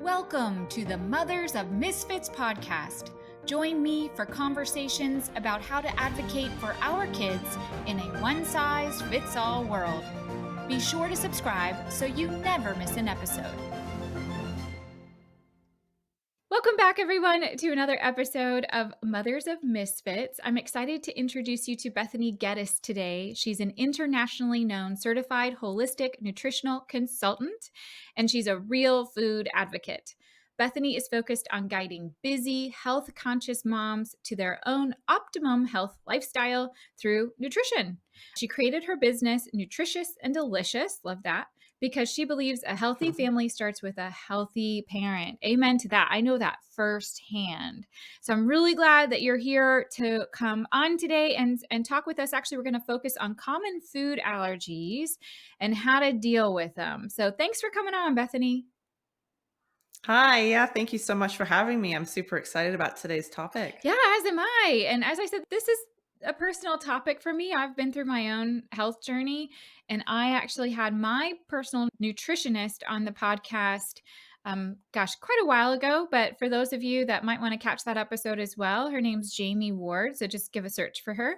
Welcome to the Mothers of Misfits podcast. Join me for conversations about how to advocate for our kids in a one-size-fits-all world. Be sure to subscribe so you never miss an episode. Welcome back, everyone, to another episode of Mothers of Misfits. I'm excited to introduce you to Bethany Gettis today. She's an internationally known certified holistic nutritional consultant, and she's a real food advocate. Bethany is focused on guiding busy, health-conscious moms to their own optimum health lifestyle through nutrition. She created her business, Nutritious and Delicious, love that, because she believes a healthy family starts with a healthy parent. Amen to that. I know that firsthand. So I'm really glad that you're here to come on today and talk with us. Actually, we're going to focus on common food allergies and how to deal with them. So thanks for coming on, Bethany. Hi, yeah, thank you so much for having me. I'm super excited about today's topic. Yeah, as am I. And as I said, this is a personal topic for me. I've been through my own health journey, and I actually had my personal nutritionist on the podcast, quite a while ago. But for those of you that might want to catch that episode as well, her name's Jamie Ward. So just give a search for her.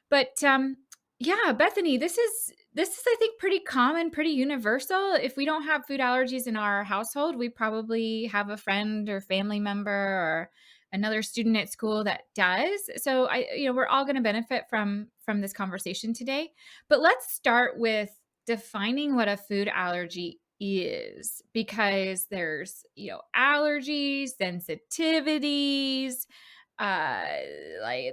But yeah, Bethany, this is I think pretty common, pretty universal. If we don't have food allergies in our household, we probably have a friend or family member or another student at school that does. So we're all going to benefit from this conversation today. But let's start with defining what a food allergy is, because there's, allergies, sensitivities, uh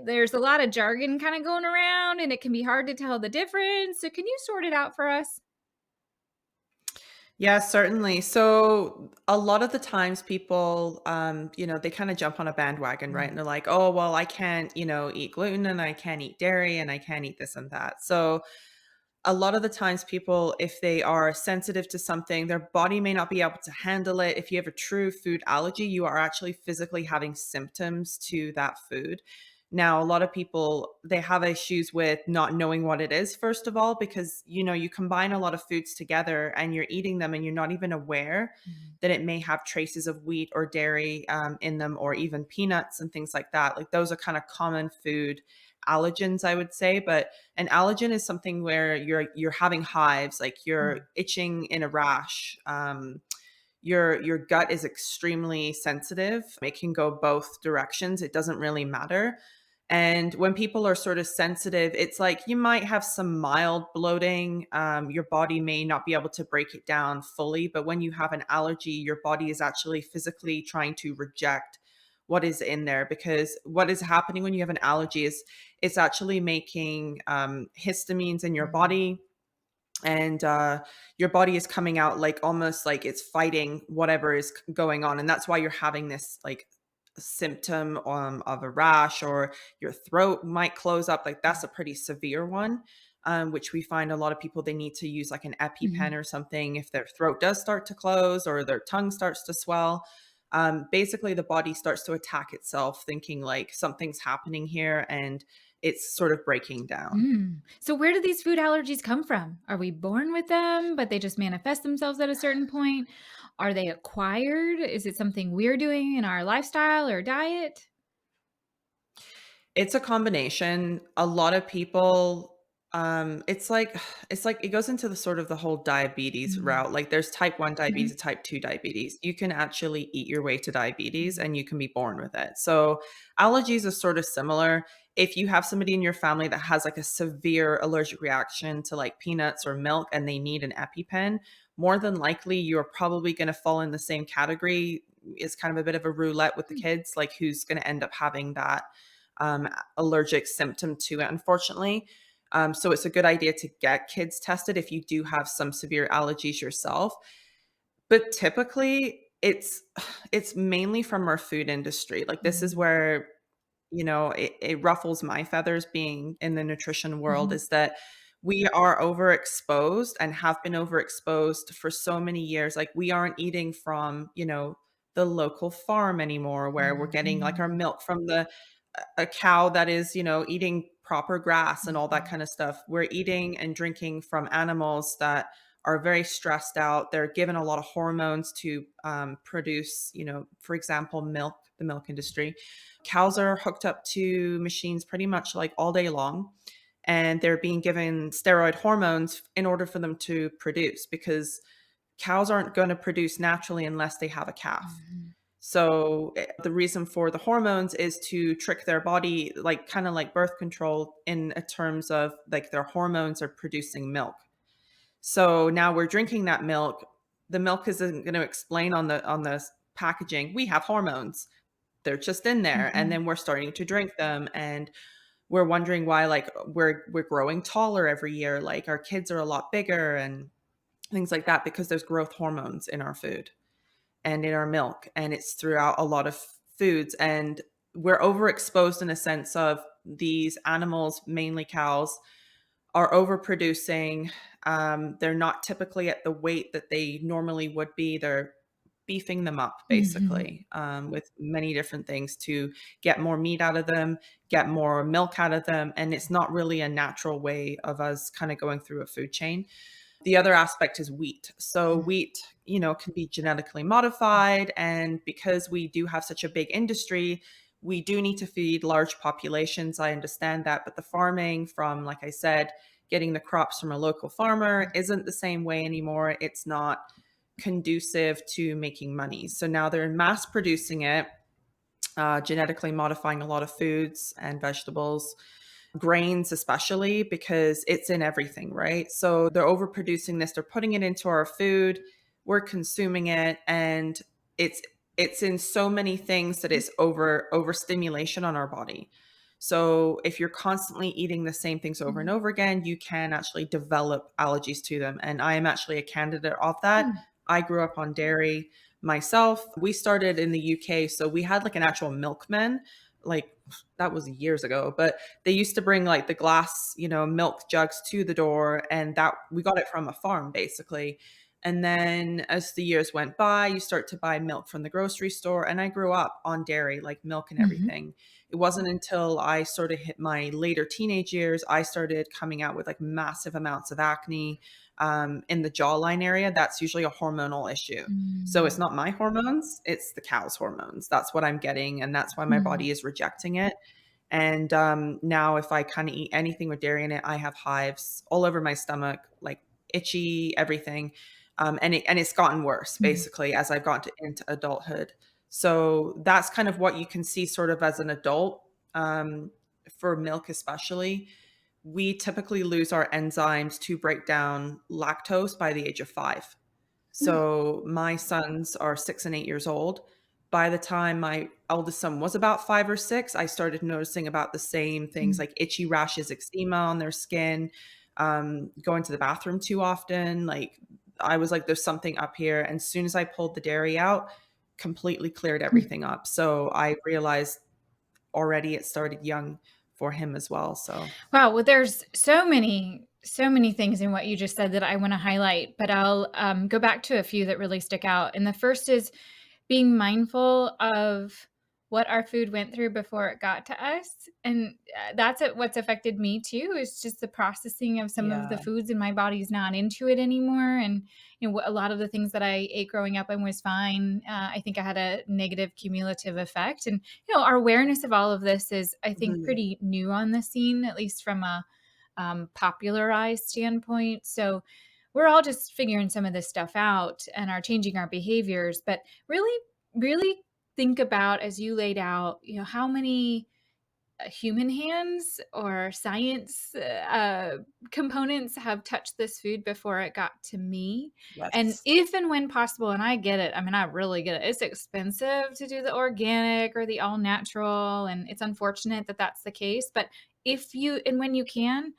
there's a lot of jargon kind of going around, and it can be hard to tell the difference. So can you sort it out for us? Yeah, certainly. So a lot of the times people, they kind of jump on a bandwagon, right? And they're like, oh, well, I can't, eat gluten and I can't eat dairy and I can't eat this and that. So a lot of the times people, if they are sensitive to something, their body may not be able to handle it. If you have a true food allergy, you are actually physically having symptoms to that food. Now, a lot of people, they have issues with not knowing what it is, first of all, because, you combine a lot of foods together and you're eating them and you're not even aware Mhm. that it may have traces of wheat or dairy in them, or even peanuts and things like that. Like those are kind of common food allergens, I would say. But an allergen is something where you're having hives, like Mm. you're itching in a rash. Your gut is extremely sensitive. It can go both directions. It doesn't really matter. And when people are sort of sensitive, it's like you might have some mild bloating. Your body may not be able to break it down fully, but when you have an allergy, your body is actually physically trying to reject what is in there, because what is happening when you have an allergy is it's actually making histamines in your Mm. body, and your body is coming out like almost like it's fighting whatever is going on, and that's why you're having this like symptom of a rash, or your throat might close up. Like that's a pretty severe one, which we find a lot of people, they need to use like an EpiPen Mhm. or something if their throat does start to close or their tongue starts to swell. Basically the body starts to attack itself, thinking like something's happening here, and it's sort of breaking down. So where do these food allergies come from? Are we born with them, but they just manifest themselves at a certain point? Are they acquired? Is it something we're doing in our lifestyle or diet? It's a combination. A lot of people, it's like it goes into the sort of the whole diabetes Mm. route. Like there's type 1 diabetes Mhm. and type 2 diabetes. You can actually eat your way to diabetes Mhm. and you can be born with it. So allergies are sort of similar. If you have somebody in your family that has like a severe allergic reaction to like peanuts or milk and they need an EpiPen, more than likely you're probably going to fall in the same category. It's kind of a bit of a roulette with the kids, like who's going to end up having that um, allergic symptom to it, unfortunately. So it's a good idea to get kids tested if you do have some severe allergies yourself. But typically, it's mainly from our food industry. Like this is Mhm. where it ruffles my feathers being in the nutrition world, Mhm. is that we are overexposed and have been overexposed for so many years. Like we aren't eating from the local farm anymore, where we're getting like our Mhm. milk from the a cow that is, eating proper grass and all that Mhm. kind of stuff. We're eating and drinking from animals that are very stressed out. They're given a lot of hormones to produce, for example, milk, the milk industry. Cows are hooked up to machines pretty much like all day long, and they're being given steroid hormones in order for them to produce, because cows aren't going to produce naturally unless they have a calf. Mhm. So the reason for the hormones is to trick their body, like kind of like birth control, in terms of like their hormones are producing milk. So now we're drinking that milk. The milk isn't going to explain on the packaging, we have hormones. They're just in there, and Mhm. then we're starting to drink them, and we're wondering why, like, we're growing taller every year, like our kids are a lot bigger and things like that, because there's growth hormones in our food and in our milk, and it's throughout a lot of foods. And we're overexposed in a sense of these animals, mainly cows, are overproducing. They're not typically at the weight that they normally would be. They're beefing them up Mhm. basically, with many different things to get more meat out of them, get more milk out of them. And it's not really a natural way of us kind of going through a food chain. The other aspect is wheat. So wheat, can be genetically modified, and because we do have such a big industry, we do need to feed large populations. I understand that, but the farming from, like I said, getting the crops from a local farmer isn't the same way anymore. It's not conducive to making money. So now they're mass producing it, genetically modifying a lot of foods and vegetables, grains especially, because it's in everything, right? So they're overproducing this, they're putting it into our food, we're consuming it, and it's it's in so many things that it's overstimulation on our body. So if you're constantly eating the same things over and Mhm. over again, you can actually develop allergies to them. And I am actually a candidate of that. I grew up on dairy myself. We started in the UK, so we had like an actual milkman, like that was years ago, but they used to bring like the glass, milk jugs to the door, and that we got it from a farm basically. And then as the years went by, you start to buy milk from the grocery store. And I grew up on dairy, like milk and Mhm. everything. It wasn't until I sort of hit my later teenage years, I started coming out with like massive amounts of acne, in the jawline area. That's usually a hormonal issue. So it's Mhm. not my hormones, it's the cow's hormones. That's what I'm getting. And that's why my Mhm. body is rejecting it. And now, if I kind of eat anything with dairy in it, I have hives all over my stomach, like itchy, everything. And it's gotten worse Mhm. basically as I've gotten into adulthood. So that's kind of what you can see sort of as an adult, for milk, especially. We typically lose our enzymes to break down lactose by the age of 5. Mm. So my sons are 6 and 8 years old. By the time my eldest son was about 5 or 6, I started noticing about the same things, Mm. like itchy rashes, eczema on their skin, going to the bathroom too often. Like I was like, there's something up here. And as soon as I pulled the dairy out, completely cleared everything up. So I realized already it started young for him as well. So Wow, well, there's so many things in what you just said that I wanna highlight, but I'll, go back to a few that really stick out, and the first is being mindful of what our food went through before it got to us, and, that's what's affected me too, is just the processing of some of the yeah. foods, and my body's not into it anymore, and, a lot of the things that I ate growing up and was fine, I think I had a negative cumulative effect, and, our awareness of all of this is, I think, Mhm. pretty new on the scene, at least from a, popularized standpoint, so we're all just figuring some of this stuff out and are changing our behaviors, but really think about, as you laid out, how many human hands or science components have touched this food before it got to me. And Yes. if and when possible, and I get it, I mean, I really get it. It's expensive to do the organic or the all natural. And it's unfortunate that that's the case. But if you and when you can,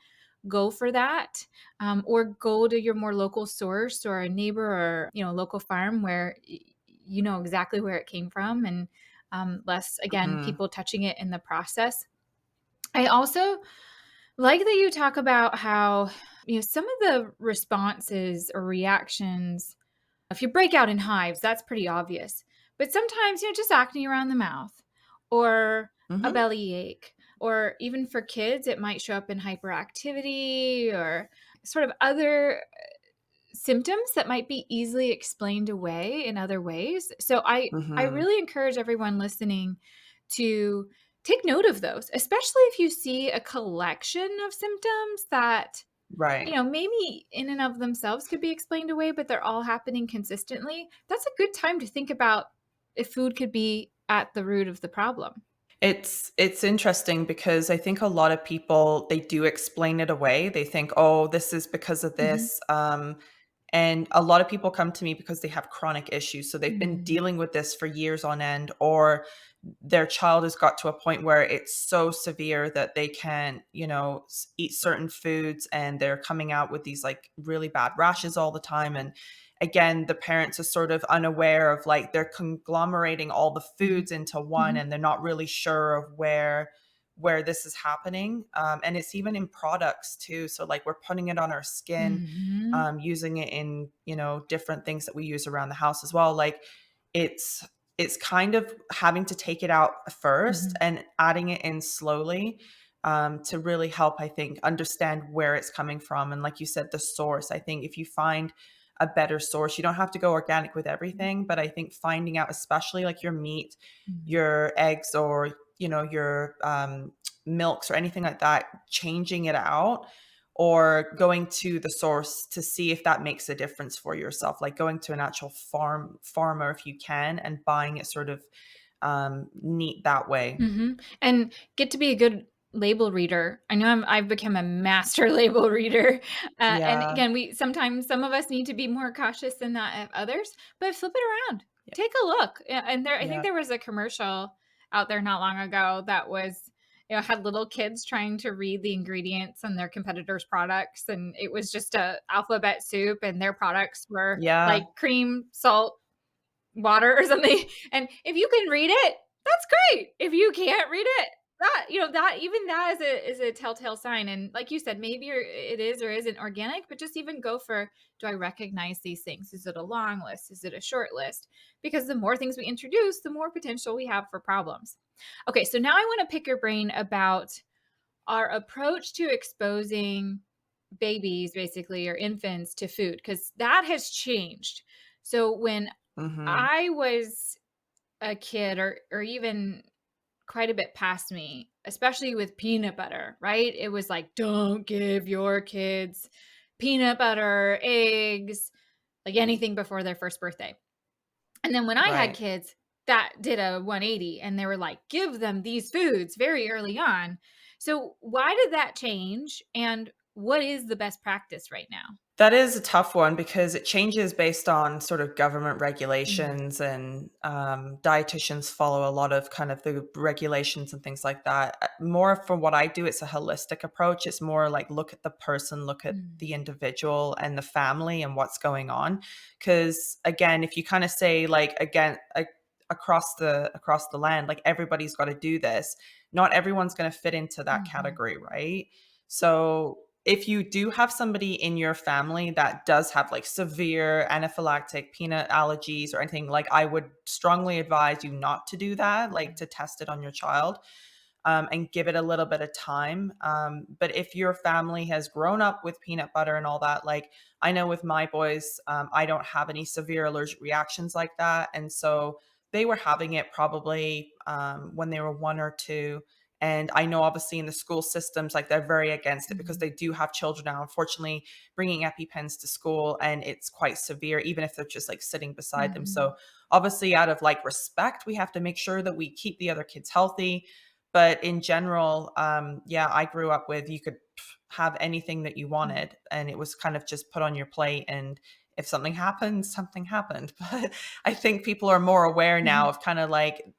go for that, or go to your more local source or a neighbor or local farm where you know exactly where it came from, and less, again, Mhm. people touching it in the process. I also like that you talk about how, some of the responses or reactions, if you break out in hives, that's pretty obvious. But sometimes, just acne around the mouth or a Mhm. belly ache, or even for kids, it might show up in hyperactivity or sort of other symptoms that might be easily explained away in other ways. So I Mhm. really encourage everyone listening to take note of those, especially if you see a collection of symptoms that, Right. maybe in and of themselves could be explained away, but they're all happening consistently. That's a good time to think about if food could be at the root of the problem. It's interesting because I think a lot of people, they do explain it away. They think, "Oh, this is because of Mhm. this." And a lot of people come to me because they have chronic issues. So they've been Mm. dealing with this for years on end, or their child has got to a point where it's so severe that they can't, eat certain foods, and they're coming out with these like really bad rashes all the time. And again, the parents are sort of unaware of, like, they're conglomerating all the Mhm. foods into one, Mhm. and they're not really sure of where this is happening. And it's even in products too. So like we're putting it on our skin, Mhm. using it in, different things that we use around the house as well. Like it's it's kind of having to take it out first Mhm. and adding it in slowly, to really help, I think, understand where it's coming from. And like you said, the source. I think if you find a better source, you don't have to go organic with Mhm. everything, but I think finding out, especially like your meat, Mhm. your eggs, or your milks or anything like that, changing it out or going to the source to see if that makes a difference for yourself, like going to an actual farmer if you can, and buying it sort of neat that way. Mhm, and get to be a good label reader. I know I've become a master label reader, and Yeah. again, we sometimes some of us need to be more cautious than that of others, but flip it around. Yeah. Take a look, and I think Yeah. there was a commercial out there not long ago that was, had little kids trying to read the ingredients on their competitors' products, and it was just a alphabet soup, and their products were Yeah. like cream, salt, water or something. And if you can read it, that's great. If you can't read it, that even that is a telltale sign. And like you said, maybe it is or isn't organic, but just even go for, do I recognize these things? Is it a long list? Is it a short list? Because the more things we introduce, the more potential we have for problems. Okay, so now I want to pick your brain about our approach to exposing babies basically or infants to food because that has changed. So when Mhm. I was a kid or even quite a bit past me, especially with peanut butter, right? It was like, don't give your kids peanut butter, eggs, like anything before their first birthday. And then when I had Right. kids, that did a 180 and they were like, give them these foods very early on. So why did that change? And what is the best practice right now? That is a tough one because it changes based on sort of government Mm, regulations, and dietitians follow a lot of kind of the regulations and things like that. More for what I do, it's a holistic approach. It's more like look at the person, look at mm, the individual and the family and what's going on. Because again, if you kind of say like again across the land, like everybody's got to do this, not everyone's going to fit into that mhm, category, right? So if you do have somebody in your family that does have like severe anaphylactic peanut allergies or anything, like I would strongly advise you not to do that, like to test it on your child, and give it a little bit of time. But if your family has grown up with peanut butter and all that, like I know with my boys, I don't have any severe allergic reactions like that. And so they were having it probably when they were 1 or 2. And I know obviously in the school systems, like they're very against it because mhm, they do have children now, unfortunately, bringing EpiPens to school, and it's quite severe, even if they're just like sitting beside them. mhm, So obviously, out of like respect, we have to make sure that we keep the other kids healthy, but in general, yeah, I grew up with, you could have anything that you mhm, wanted, and it was kind of just put on your plate, and if something happened, something happened. But I think people are more aware now mhm, of kind of like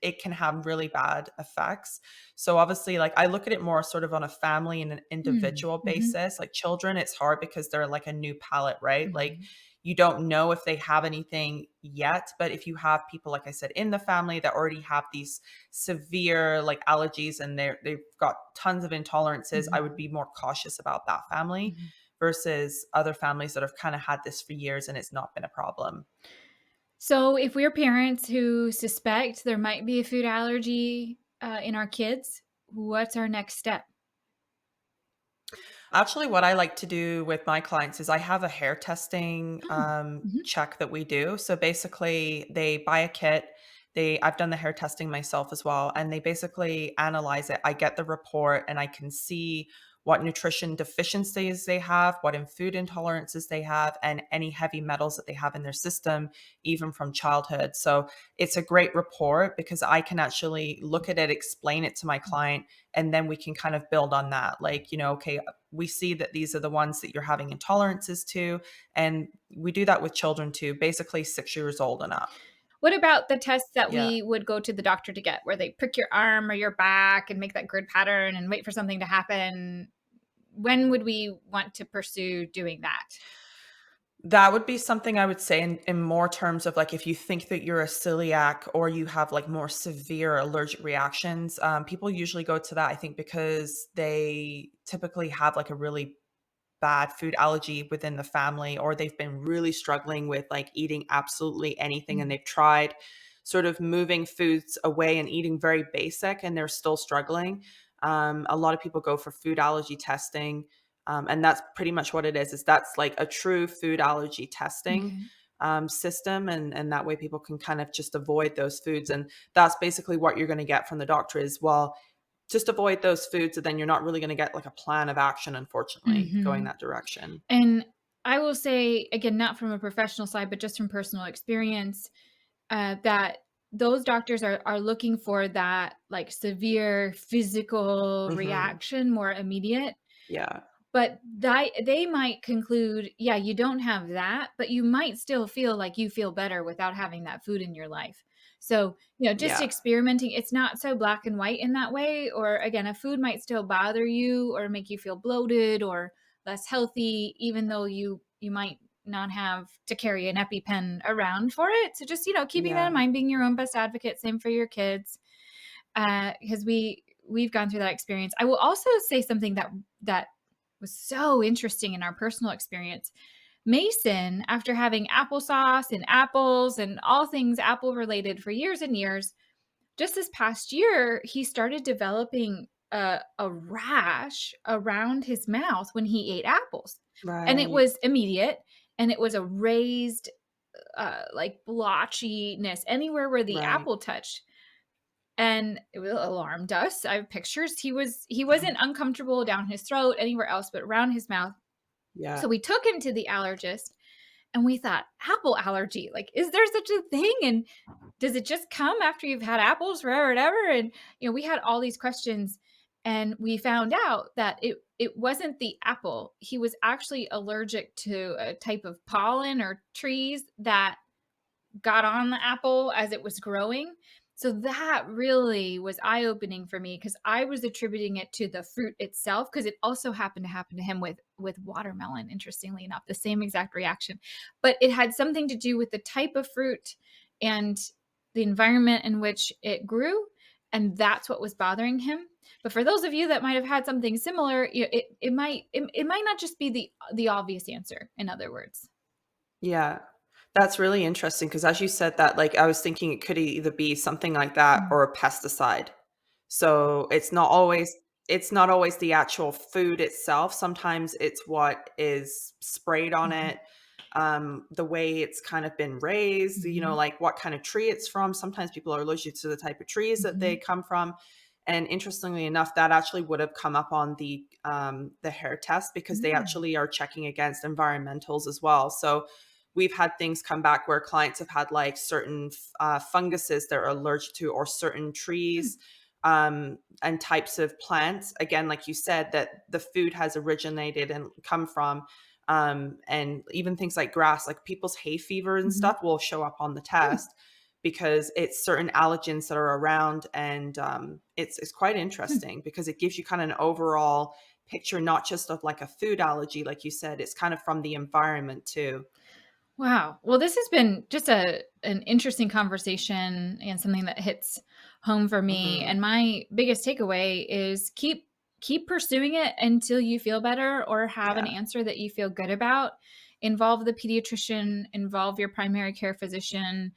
it can have really bad effects. So obviously, like I look at it more sort of on a family and an mm, individual mhm, basis. Like children, it's hard because they're like a new palate, right? Like mhm, you don't know if they have anything yet, but if you have people, like I said, in the family that already have these severe like allergies, and they've got tons of intolerances, I mhm, would be more cautious about that family mhm. versus other families that have kind of had this for years and it's not been a problem. So, if we're parents who suspect there might be a food allergy in our kids, what's our next step? Actually, what I like to do with my clients is I have a hair testing Mm. Mhm. check that we do. So basically, they buy a kit. I've done the hair testing myself as well, and they basically analyze it. I get the report, and I can see what nutrition deficiencies they have, what in food intolerances they have, and any heavy metals that they have in their system, even from childhood. So it's a great report because I can actually look at it, explain it to my client, and then we can kind of build on that. Like, okay, we see that these are the ones that you're having intolerances to. And we do that with children too, basically 6 years old and up. What about the tests that Yeah. we would go to the doctor to get, where they prick your arm or your back and make that grid pattern and wait for something to happen? When would we want to pursue doing that? That would be something I would say in more terms of like if you think that you're a celiac or you have like more severe allergic reactions, people usually go to that, I think, because they typically have like a really bad food allergy within the family, or they've been really struggling with like eating absolutely anything and Mm. they've tried sort of moving foods away and eating very basic and they're still struggling. A lot of people go for food allergy testing. And that's pretty much what it is that's like a true food allergy testing Okay. system, and that way people can kind of just avoid those foods, and that's basically what you're going to get from the doctor is, well, just avoid those foods, and then you're not really gonna get, like, a plan of action, unfortunately, going Mhm. that direction. And I will say, again, not from a professional side, but just from personal experience, that those doctors are looking for that, like, severe physical Mhm. reaction, more immediate. Yeah. But they might conclude, yeah, you don't have that, but you might still feel like you feel better without having that food in your life. So, just Yeah. experimenting, it's not so black and white in that way. Or again, a food might still bother you or make you feel bloated or less healthy, even though you might not have to carry an EpiPen around for it. So just, keeping that in Yeah. mind, being your own best advocate, same for your kids. Because we've gone through that experience. I will also say something that was so interesting in our personal experience. Mason, after having applesauce and apples and all things apple related for years and years, just this past year, he started developing a rash around his mouth when he ate apples. And it Right. was immediate and it was a raised, like blotchiness anywhere where the Right. apple touched, and it alarmed us. I have pictures. He wasn't uncomfortable down his throat anywhere else but around his mouth. Yeah. So we took him to the allergist and we thought, apple allergy, like, is there such a thing? And does it just come after you've had apples forever and ever? And we had all these questions, and we found out that it wasn't the apple. He was actually allergic to a type of pollen or trees that got on the apple as it was growing. So that really was eye-opening for me because I was attributing it to the fruit itself, because it also happened to happen to him with watermelon, interestingly enough, the same exact reaction. But it had something to do with the type of fruit and the environment in which it grew, and that's what was bothering him. But for those of you that might have had something similar, it might not just be the obvious answer, in other words. Yeah. That's really interesting because as you said that, like, I was thinking it could either be something like that Mm, or a pesticide. So, it's not always the actual food itself. Sometimes it's what is sprayed on mhm, it, the way it's kind of been raised, mhm, like what kind of tree it's from. Sometimes people are allergic to the type of trees that they mhm. come from. And interestingly enough, that actually would have come up on the hair test because they Mm, actually are checking against environmentals as well. So we've had things come back where clients have had like certain funguses they're allergic to, or certain mm, trees and types of plants. Again, like you said, that the food has originated and come from. And even things like grass, like people's hay fever and mhm, stuff will show up on the mm. test because it's certain allergens that are around, and it's quite Hmm. interesting because it gives you kind of an overall picture, not just of like a food allergy, like you said, it's kind of from the environment too. Wow. Well, this has been just an interesting conversation and something that hits home for me. Hmm. And my biggest takeaway is keep pursuing it until you feel better or have an Yeah. answer that you feel good about. Involve the pediatrician, involve your primary care physician,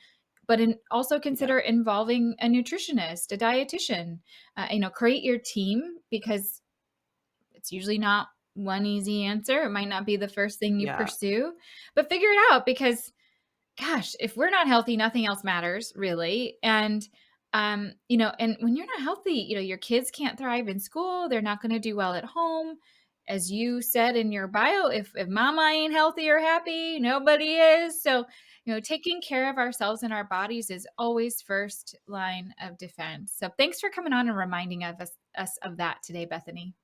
but also Yeah. consider involving a nutritionist, a dietitian. Create your team, because it's usually not one easy answer. It might not be the first thing you Yeah. pursue, but figure it out because gosh, if we're not healthy, nothing else matters really. And and when you're not healthy, your kids can't thrive in school, they're not going to do well at home. As you said in your bio, if mama ain't healthy or happy, nobody is. So, taking care of ourselves and our bodies is always first line of defense. So, thanks for coming on and reminding us of that today, Bethany.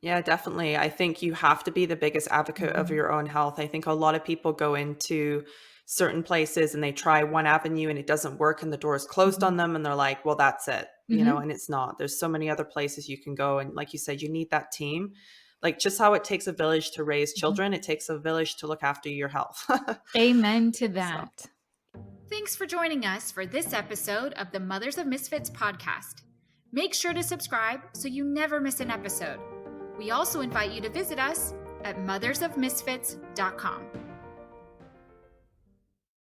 Yeah, definitely. I think you have to be the biggest advocate of Mhm. your own health. I think a lot of people go into certain places and they try one avenue and it doesn't work and the door is closed on Mhm. them and they're like, well, that's it, Mhm. and it's not. There's so many other places you can go. And like you said, you need that team. Like just how it takes a village to raise Mhm. children, it takes a village to look after your health. Amen to So, that. Thanks for joining us for this episode of the Mothers of Misfits podcast. Make sure to subscribe so you never miss an episode. We also invite you to visit us at mothersofmisfits.com.